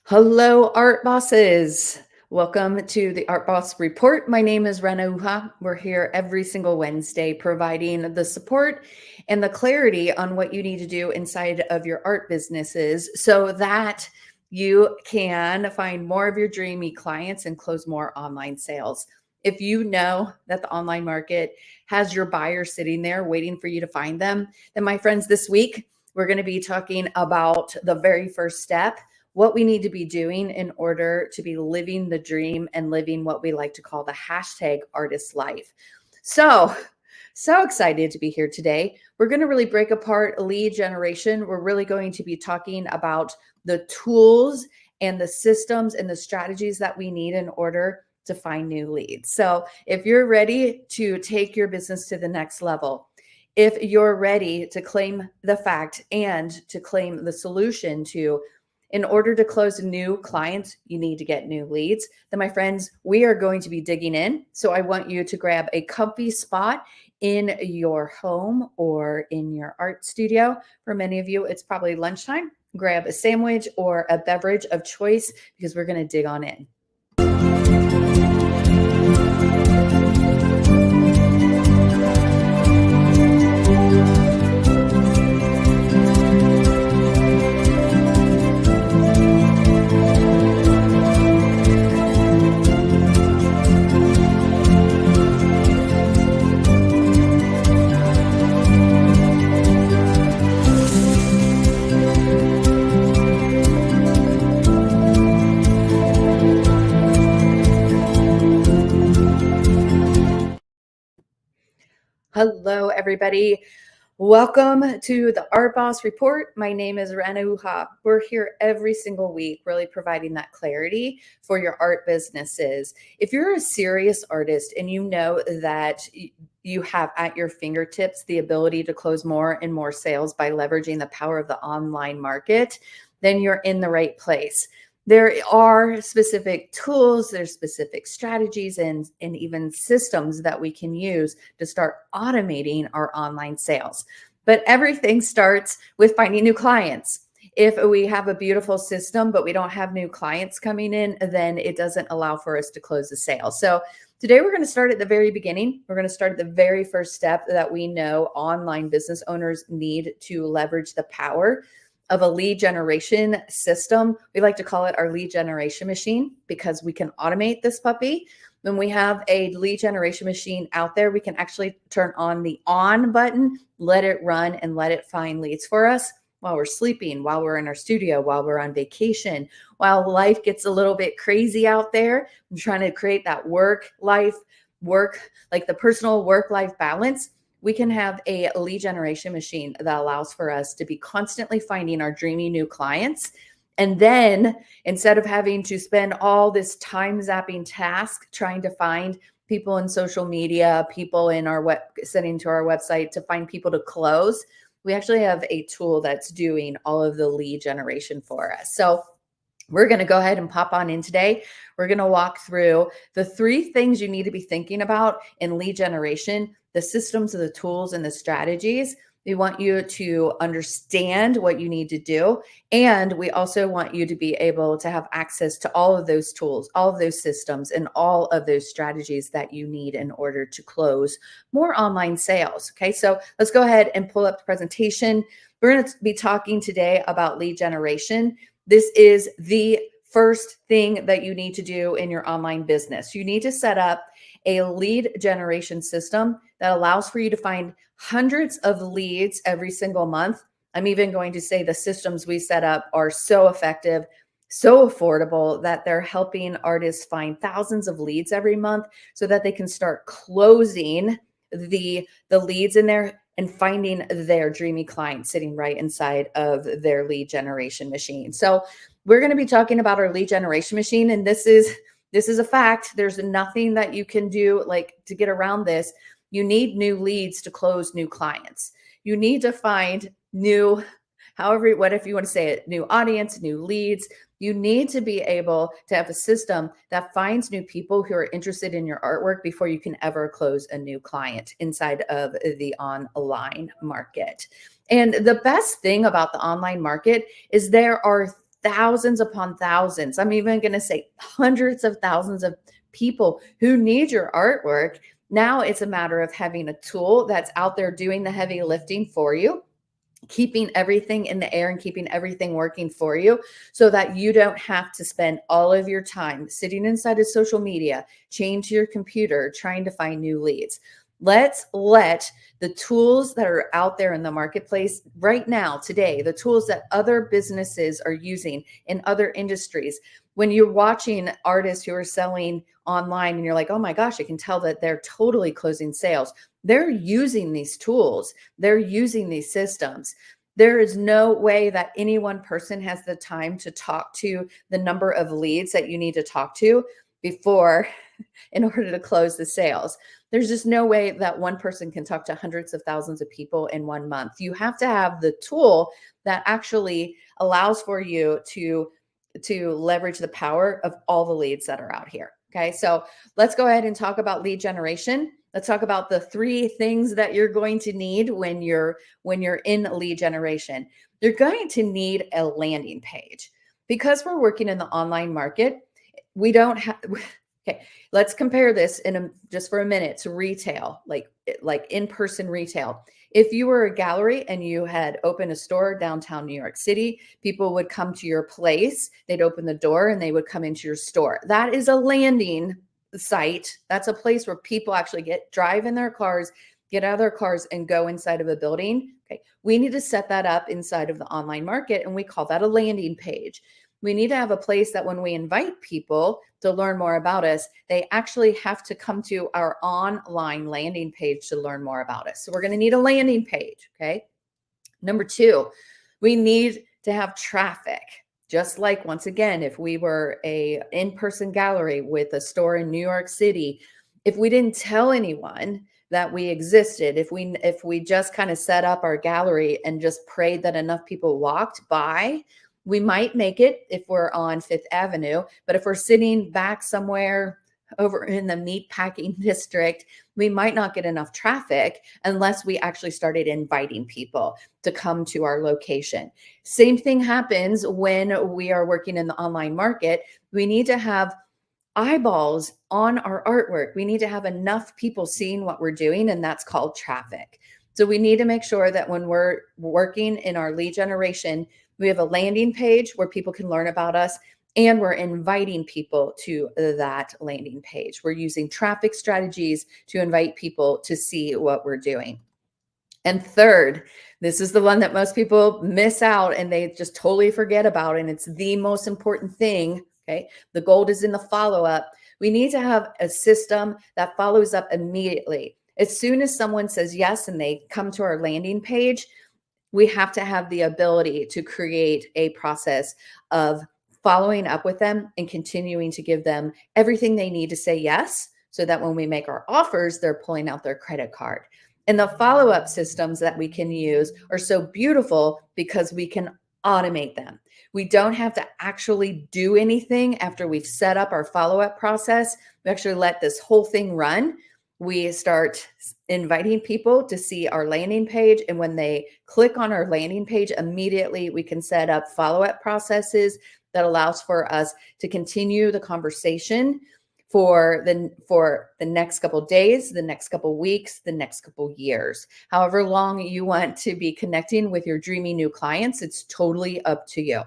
Hello, art bosses. Welcome to the Art Boss Report. My name is Rena Uha. We're here every single Wednesday providing the support and the clarity on what you need to do inside of your art businesses so that you can find more of your dreamy clients and close more online sales. If you know that the online market has your buyers sitting there waiting for you to find them, then my friends, this week we're going to be talking about the very first step, what we need to be doing in order to be living the dream and living what we like to call the hashtag artist life. So excited to be here today. We're going to really break apart lead generation. We're really going to be talking about the tools and the systems and the strategies that we need in order to find new leads. So if you're ready to take your business to the next level, if you're ready to claim the fact and to claim the solution to, in order to close new clients, you need to get new leads, then my friends, we are going to be digging in. So I want you to grab a comfy spot in your home or in your art studio. For many of you, it's probably lunchtime. Grab a sandwich or a beverage of choice because we're going to dig on in. Hello, everybody. Welcome to the Art Boss Report. My name is Rena Uha. We're here every single week, really providing that clarity for your art businesses. If you're a serious artist and you know that you have at your fingertips the ability to close more and more sales by leveraging the power of the online market, then you're in the right place. There are specific tools, there's specific strategies and even systems that we can use to start automating our online sales. But everything starts with finding new clients. If we have a beautiful system, but we don't have new clients coming in, then it doesn't allow for us to close the sale. So today we're going to start at the very beginning. We're going to start at the very first step that we know online business owners need to leverage the power of a lead generation system. We like to call it our lead generation machine because we can automate this puppy. When we have a lead generation machine out there, we can actually turn on the on button, let it run and let it find leads for us while we're sleeping, while we're in our studio, while we're on vacation, while life gets a little bit crazy out there. I'm trying to create that work, like the personal work-life balance. We can have a lead generation machine that allows for us to be constantly finding our dreamy new clients. And then instead of having to spend all this time zapping task trying to find people in social media, people in our sending to our website to find people to close, we actually have a tool that's doing all of the lead generation for us. So we're going to go ahead and pop on in today. We're going to walk through the 3 things you need to be thinking about in lead generation, the systems, the tools, and the strategies. We want you to understand what you need to do. And we also want you to be able to have access to all of those tools, all of those systems, and all of those strategies that you need in order to close more online sales. Okay, so let's go ahead and pull up the presentation. We're going to be talking today about lead generation. This is the first thing that you need to do in your online business. You need to set up a lead generation system that allows for you to find hundreds of leads every single month. I'm even going to say the systems we set up are so effective, so affordable that they're helping artists find thousands of leads every month so that they can start closing the leads in there and finding their dreamy client sitting right inside of their lead generation machine. So we're going to be talking about our lead generation machine. And this is a fact. There's nothing that you can do like to get around this. You need new leads to close new clients. You need to find new, what if you want to say it, new audience, new leads. You need to be able to have a system that finds new people who are interested in your artwork before you can ever close a new client inside of the online market. And the best thing about the online market is there are thousands upon thousands. I'm even going to say hundreds of thousands of people who need your artwork. Now it's a matter of having a tool that's out there doing the heavy lifting for you, keeping everything in the air and keeping everything working for you so that you don't have to spend all of your time sitting inside of social media, chained to your computer, trying to find new leads. Let's let the tools that are out there in the marketplace right now, today, the tools that other businesses are using in other industries. When you're watching artists who are selling online and you're like, oh my gosh, I can tell that they're totally closing sales. They're using these tools. They're using these systems. There is no way that any one person has the time to talk to the number of leads that you need to talk to before in order to close the sales. There's just no way that one person can talk to hundreds of thousands of people in 1 month. You have to have the tool that actually allows for you to leverage the power of all the leads that are out here. Okay, so let's go ahead and talk about lead generation. Let's talk about the 3 things that you're going to need when you're in lead generation. You're going to need a landing page. Because we're working in the online market, we don't have okay, let's compare this just for a minute to retail, like in-person retail. If you were a gallery and you had opened a store downtown New York City, people would come to your place, they'd open the door and they would come into your store. That is a landing site. That's a place where people actually drive in their cars, get out of their cars and go inside of a building. Okay. We need to set that up inside of the online market and we call that a landing page. We need to have a place that when we invite people to learn more about us, they actually have to come to our online landing page to learn more about us. So we're going to need a landing page. Okay. Number 2, we need to have traffic. Just like, once again, if we were a in-person gallery with a store in New York City, if we didn't tell anyone that we existed, if we just kind of set up our gallery and just prayed that enough people walked by, we might make it if we're on Fifth Avenue, but if we're sitting back somewhere over in the meat packing district, we might not get enough traffic unless we actually started inviting people to come to our location. Same thing happens when we are working in the online market. We need to have eyeballs on our artwork. We need to have enough people seeing what we're doing, and that's called traffic. So we need to make sure that when we're working in our lead generation, we have a landing page where people can learn about us, and we're inviting people to that landing page. We're using traffic strategies to invite people to see what we're doing. And third, this is the one that most people miss out and they just totally forget about, and it's the most important thing. Okay, the gold is in the follow-up. We need to have a system that follows up immediately. As soon as someone says yes and they come to our landing page, we have to have the ability to create a process of following up with them and continuing to give them everything they need to say yes, so that when we make our offers, they're pulling out their credit card. And the follow-up systems that we can use are so beautiful because we can automate them. We don't have to actually do anything after we've set up our follow-up process. We actually let this whole thing run. We start inviting people to see our landing page. And when they click on our landing page, immediately we can set up follow-up processes that allows for us to continue the conversation for the next couple of days, the next couple of weeks, the next couple of years. However long you want to be connecting with your dreamy new clients, it's totally up to you.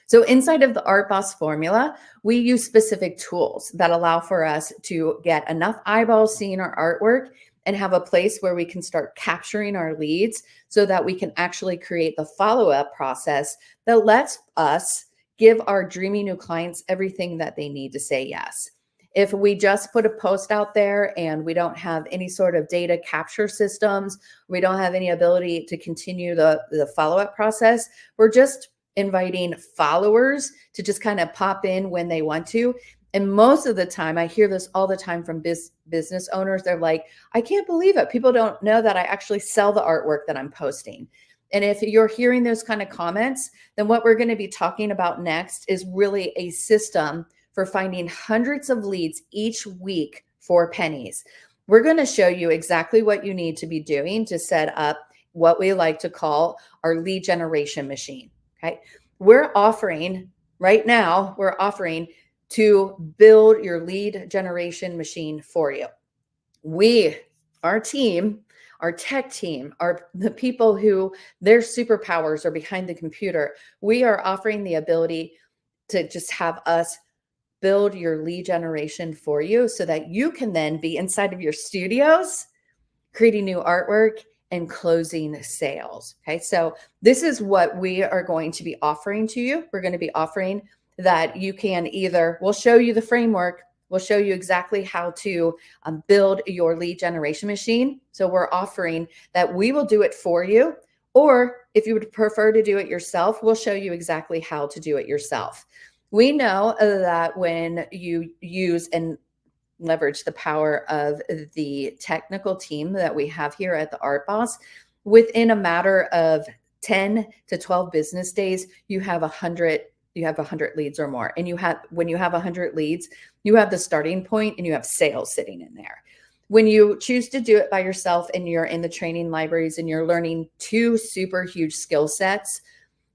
So inside of the Art Boss formula, we use specific tools that allow for us to get enough eyeballs seeing our artwork and have a place where we can start capturing our leads so that we can actually create the follow-up process that lets us give our dreamy new clients everything that they need to say yes. If we just put a post out there and we don't have any sort of data capture systems, we don't have any ability to continue the follow-up process, we're just inviting followers to just kind of pop in when they want to. And most of the time, I hear this all the time from business owners. They're like, I can't believe it. People don't know that I actually sell the artwork that I'm posting. And if you're hearing those kind of comments, then what we're going to be talking about next is really a system for finding hundreds of leads each week for pennies. We're going to show you exactly what you need to be doing to set up what we like to call our lead generation machine. Okay. we're offering right now, we're offering to build your lead generation machine for you. We, our team, our tech team, are the people who their superpowers are behind the computer. We are offering the ability to just have us build your lead generation for you so that you can then be inside of your studios creating new artwork and closing sales. Okay, so this is what we are going to be offering to you. We're going to be offering that you can either, we'll show you the framework, we'll show you exactly how to build your lead generation machine. So we're offering that we will do it for you, or if you would prefer to do it yourself, we'll show you exactly how to do it yourself. We know that when you use and leverage the power of the technical team that we have here at the Art Boss, within a matter of 10 to 12 business days, you have 100 leads or more. And when you have 100 leads, you have the starting point and you have sales sitting in there. When you choose to do it by yourself and you're in the training libraries and you're learning two super huge skill sets,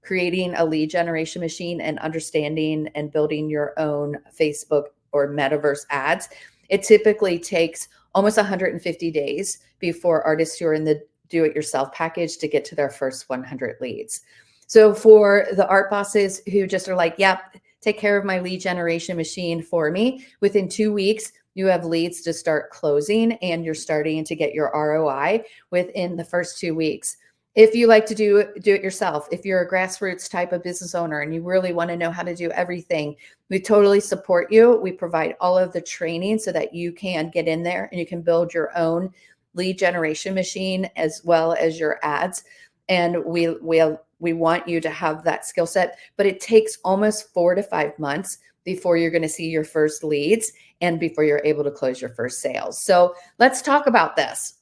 creating a lead generation machine and understanding and building your own Facebook or metaverse ads, it typically takes almost 150 days before artists who are in the do-it-yourself package to get to their first 100 leads. So for the art bosses who just are like, yep, take care of my lead generation machine for me, within 2 weeks, you have leads to start closing and you're starting to get your ROI within the first 2 weeks. If you like to do it yourself, if you're a grassroots type of business owner and you really want to know how to do everything, we totally support you. We provide all of the training so that you can get in there and you can build your own lead generation machine as well as your ads. And we want you to have that skill set, but it takes almost 4 to 5 months before you're going to see your first leads and before you're able to close your first sales. So let's talk about this.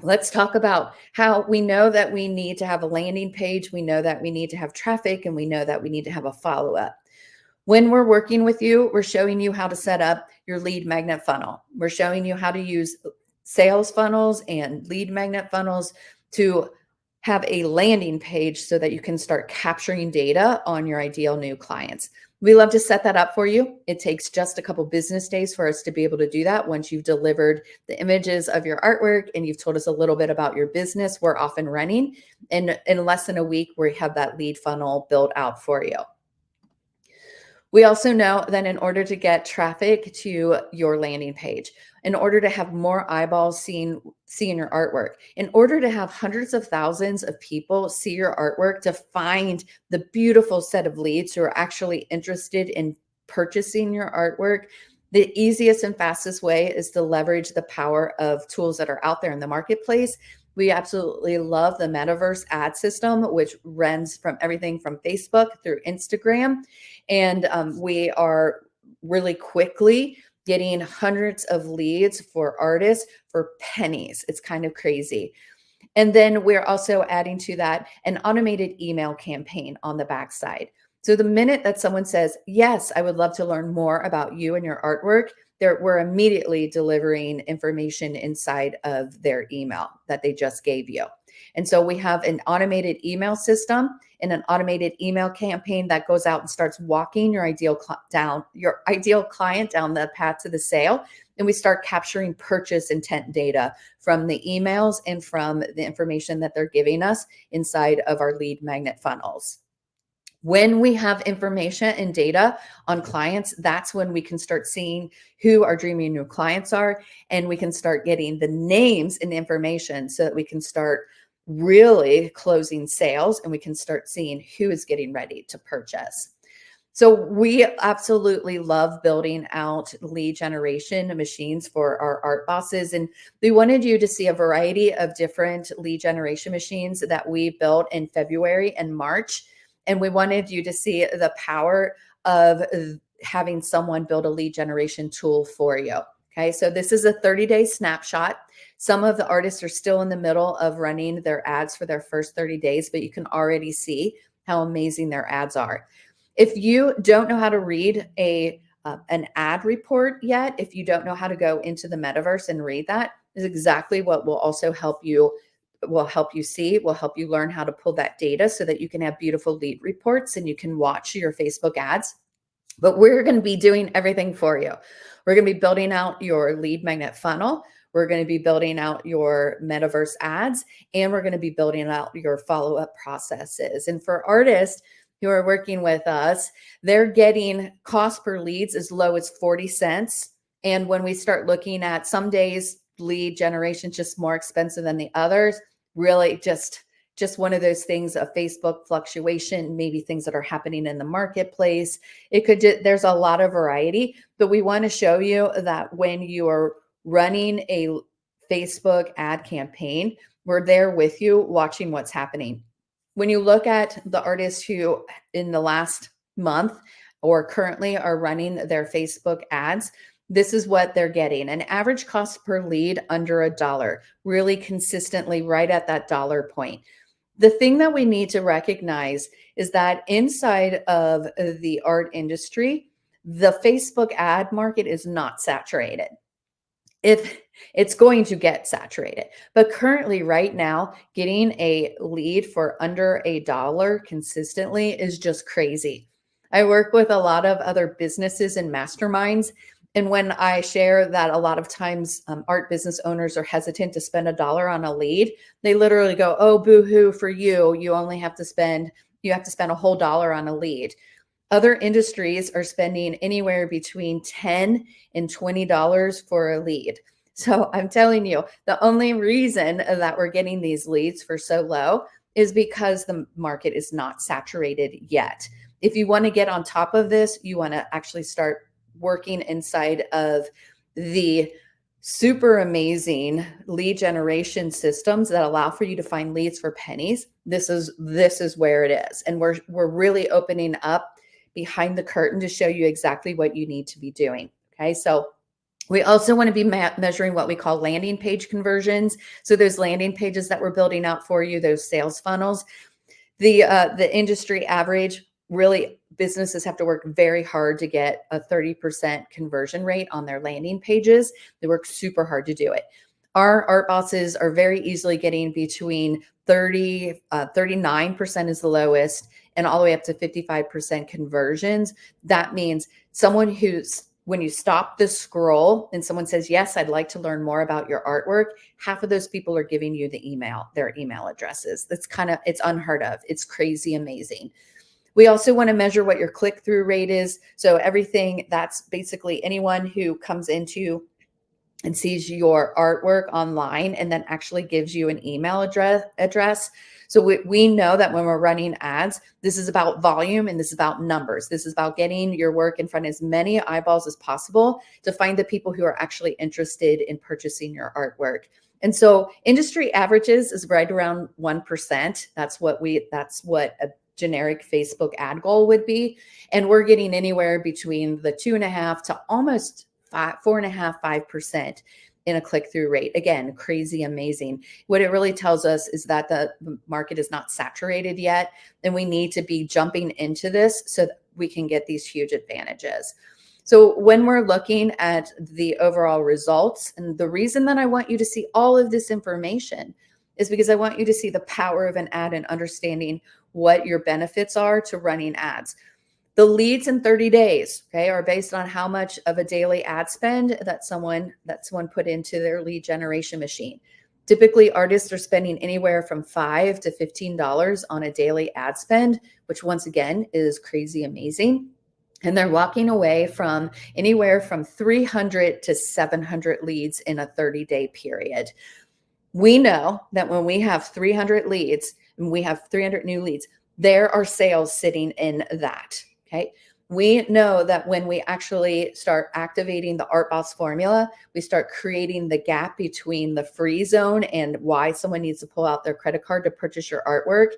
Let's talk about how we know that we need to have a landing page. We know that we need to have traffic, and we know that we need to have a follow-up. When we're working with you, we're showing you how to set up your lead magnet funnel. We're showing you how to use sales funnels and lead magnet funnels to have a landing page so that you can start capturing data on your ideal new clients. We love to set that up for you. It takes just a couple business days for us to be able to do that. Once you've delivered the images of your artwork and you've told us a little bit about your business, we're off and running. And in less than a week, we have that lead funnel built out for you. We also know that in order to get traffic to your landing page, in order to have more eyeballs seeing your artwork, in order to have hundreds of thousands of people see your artwork, to find the beautiful set of leads who are actually interested in purchasing your artwork, the easiest and fastest way is to leverage the power of tools that are out there in the marketplace. We absolutely love the metaverse ad system, which runs from everything from Facebook through Instagram. And we are really quickly getting hundreds of leads for artists for pennies. It's kind of crazy. And then we're also adding to that an automated email campaign on the backside. So the minute that someone says, yes, I would love to learn more about you and your artwork, we're immediately delivering information inside of their email that they just gave you. And so we have an automated email system and an automated email campaign that goes out and starts walking your ideal client down the path to the sale. And we start capturing purchase intent data from the emails and from the information that they're giving us inside of our lead magnet funnels. When we have information and data on clients, that's when we can start seeing who our dreamy new clients are, and we can start getting the names and information so that we can start really closing sales and we can start seeing who is getting ready to purchase. So we absolutely love building out lead generation machines for our art bosses. And we wanted you to see a variety of different lead generation machines that we built in February and March. And we wanted you to see the power of having someone build a lead generation tool for you. Okay, so this is a 30-day snapshot. Some of the artists are still in the middle of running their ads for their first 30 days, but you can already see how amazing their ads are. If you don't know how to read an ad report yet, if you don't know how to go into the metaverse and read that, is exactly what will also help you will help you see, will help you learn how to pull that data so that you can have beautiful lead reports and you can watch your Facebook ads. But we're going to be doing everything for you. We're going to be building out your lead magnet funnel. We're going to be building out your metaverse ads, and we're going to be building out your follow-up processes. And for artists who are working with us, they're getting cost per leads as low as 40 cents. And when we start looking at some days, lead generation just more expensive than the others, really just one of those things, a Facebook fluctuation, maybe things that are happening in the marketplace. It could there's a lot of variety, but we want to show you that when you are running a Facebook ad campaign, we're there with you watching what's happening. When you look at the artists who in the last month or currently are running their Facebook ads, this is what they're getting. An average cost per lead under $1, really consistently right at that dollar point. The thing that we need to recognize is that inside of the art industry, the Facebook ad market is not saturated. If it's going to get saturated, but currently right now, getting a lead for under $1 consistently is just crazy. I work with a lot of other businesses and masterminds. And when I share that a lot of times art business owners are hesitant to spend $1 on a lead, they literally go, oh, boo-hoo for you. You have to spend a whole dollar on a lead. Other industries are spending anywhere between $10 and $20 for a lead. So I'm telling you, the only reason that we're getting these leads for so low is because the market is not saturated yet. If you want to get on top of this, you want to actually start working inside of the super amazing lead generation systems that allow for you to find leads for pennies. This is where it is. And we're really opening up behind the curtain to show you exactly what you need to be doing. Okay. So we also want to be measuring what we call landing page conversions. So those landing pages that we're building out for you, those sales funnels, the industry average, really businesses have to work very hard to get a 30% conversion rate on their landing pages. They work super hard to do it. Our art bosses are very easily getting between 39% is the lowest and all the way up to 55% conversions. That means someone when you stop the scroll and someone says, yes, I'd like to learn more about your artwork, half of those people are giving you their email addresses. It's unheard of. It's crazy amazing. We also want to measure what your click-through rate is. So everything that's basically anyone who comes into and sees your artwork online and then actually gives you an email address. So we know that when we're running ads, this is about volume and this is about numbers. This is about getting your work in front of as many eyeballs as possible to find the people who are actually interested in purchasing your artwork. And so industry averages is right around 1%. That's what a generic Facebook ad goal would be. And we're getting anywhere between the 2.5 to almost 4.5, 5% in a click-through rate. Again, crazy amazing. What it really tells us is that the market is not saturated yet, and we need to be jumping into this so that we can get these huge advantages. So when we're looking at the overall results, and the reason that I want you to see all of this information is because I want you to see the power of an ad and understanding what your benefits are to running ads. The leads in 30 days, okay, are based on how much of a daily ad spend that someone put into their lead generation machine. Typically, artists are spending anywhere from $5 to $15 on a daily ad spend, which once again is crazy amazing. And they're walking away from anywhere from 300 to 700 leads in a 30-day period. We know that when we have 300 leads and we have 300 new leads, there are sales sitting in that. Okay. We know that when we actually start activating the Art Boss formula, we start creating the gap between the free zone and why someone needs to pull out their credit card to purchase your artwork.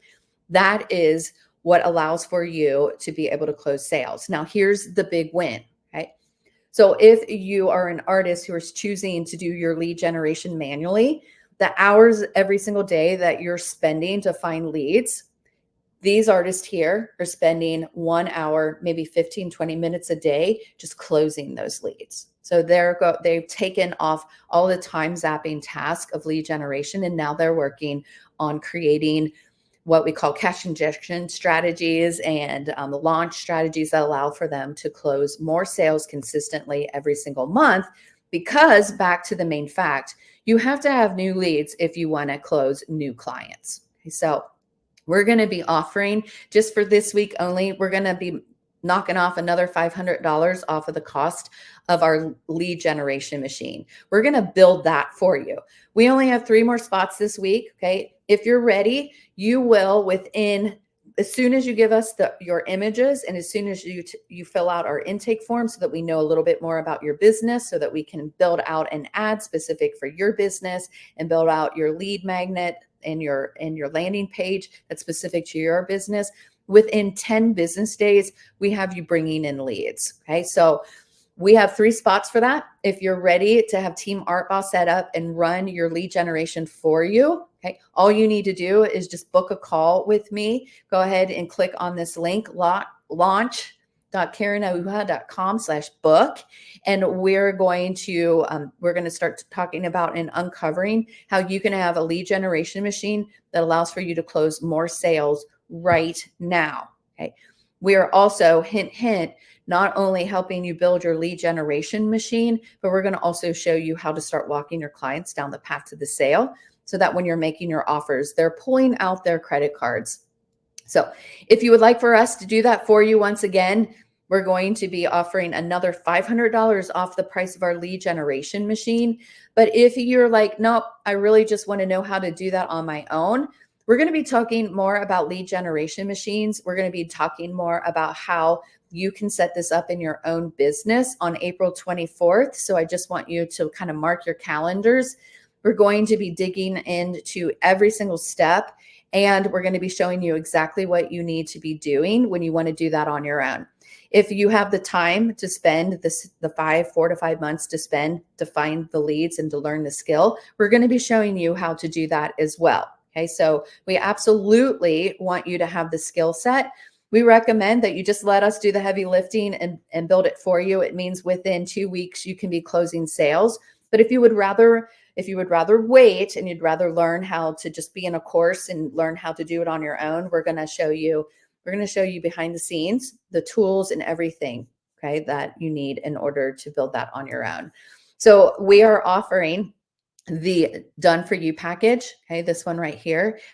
That is what allows for you to be able to close sales. Now, here's the big win. Okay. So if you are an artist who is choosing to do your lead generation manually, the hours every single day that you're spending to find leads, These artists here are spending 1 hour, maybe 15, 20 minutes a day just closing those leads. So they've taken off all the time zapping task of lead generation, and now they're working on creating what we call cash injection strategies and the launch strategies that allow for them to close more sales consistently every single month. Because back to the main fact, you have to have new leads if you want to close new clients. Okay, so we're going to be offering, just for this week only, we're going to be knocking off another $500 off of the cost of our lead generation machine. We're going to build that for you. We only have 3 more spots this week. Okay. If you're ready, you will as soon as you give us your images, and as soon as you fill out our intake form so that we know a little bit more about your business, so that we can build out an ad specific for your business and build out your lead magnet and your landing page that's specific to your business. Within 10 business days, we have you bringing in leads. Okay. So we have 3 spots for that. If you're ready to have Team Art Boss set up and run your lead generation for you, okay, all you need to do is just book a call with me. Go ahead and click on this link, launch.karenahuja.com/book. And we're going to start talking about and uncovering how you can have a lead generation machine that allows for you to close more sales right now. Okay. We are also, hint, hint, not only helping you build your lead generation machine, but we're going to also show you how to start walking your clients down the path to the sale, so that when you're making your offers, they're pulling out their credit cards. So if you would like for us to do that for you, once again, we're going to be offering another $500 off the price of our lead generation machine. But if you're like, nope, I really just want to know how to do that on my own, we're going to be talking more about lead generation machines. We're going to be talking more about how you can set this up in your own business on April 24th. So I just want you to kind of mark your calendars. We're going to be digging into every single step, and we're going to be showing you exactly what you need to be doing when you want to do that on your own. If you have the time to spend the 4 to 5 months to spend to find the leads and to learn the skill, we're going to be showing you how to do that as well. Okay, so we absolutely want you to have the skill set. We recommend that you just let us do the heavy lifting and build it for you. It means within 2 weeks you can be closing sales. But if you would rather wait and you'd rather learn how to just be in a course and learn how to do it on your own, we're going to show you behind the scenes, the tools and everything, okay, that you need in order to build that on your own. So we are offering the Done For You package. Okay, this one right here.